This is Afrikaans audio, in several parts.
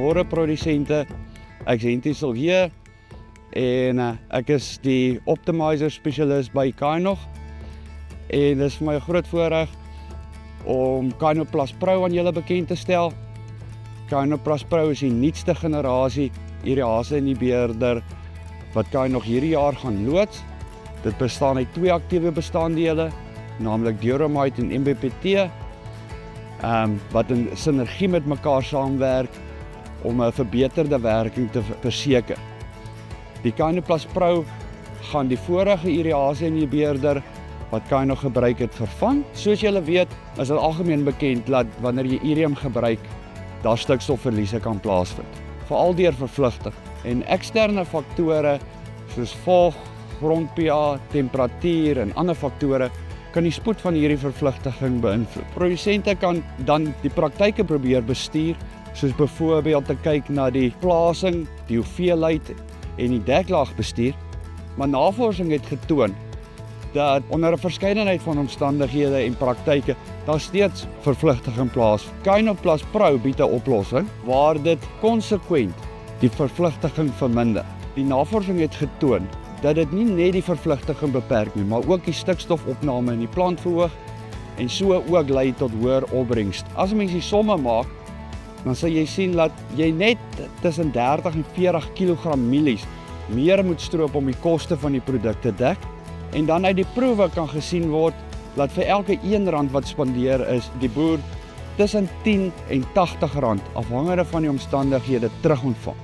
Goeiemôre produsente, ek is Henty Silvier en ek is die optimizer specialist by Kynog. En dit is vir my 'n groot voorreg om Kynog Plus Pro aan julle bekend te stel. Kynog Plus Pro is die nuutste generasie urease inhibeerder wat Kynog hierdie jaar gaan loods. Dit bestaan uit 2 aktiewe bestanddele, naamlik Duramite en MBPT, wat in sinergie met mekaar saamwerk om 'n verbeterde werking te verseker. Die Kynog Plus Pro gaan die vorige urease inhibeerder wat Kynog gebruik het vervang. Soos julle weet, is dit algemeen bekend dat wanneer jy ureum gebruik, daar stikstofverliese kan plaasvind, veral deur vervlugting. En eksterne faktore soos vog, grond-pH, temperatuur en ander faktore kan die spoed van hierdie vervlugtiging beïnvloed. Produsente kan dan die praktyke probeer bestuur, soos byvoorbeeld te kyk na die plasing, die hoeveelheid en die deklaag bestuur, maar navorsing het getoon dat onder 'n verskeidenheid van omstandighede en praktyke daar steeds vervlugtiging plaasvind. Kynog Plus Pro bied 'n oplossing waar dit konsekwent die vervlugtiging verminder. Die navorsing het getoon dat dit nie net die vervlugtiging beperk nie, maar ook die stikstofopname in die plant verhoog en so ook lei tot hoër opbrengs. As mens die somme maak, dan sal jy sien dat jy net tussen 30 en 40 kg mielies meer moet stroop om die koste van die produk te dek. En dan uit die proewe kan gesien word dat vir elke R1 wat spandeer is, die boer tussen 10 en R80 afhangende van die omstandighede terugontvang.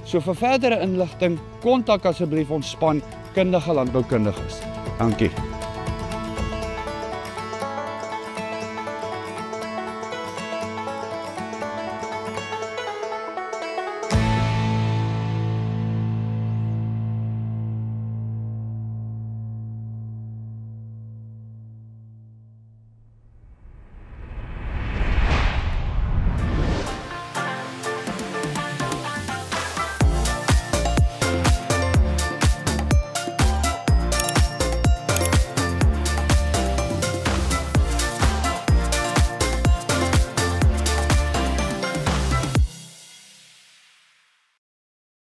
So vir verdere inligting, kontak asseblief ons span kundige landboukundiges. Dankie.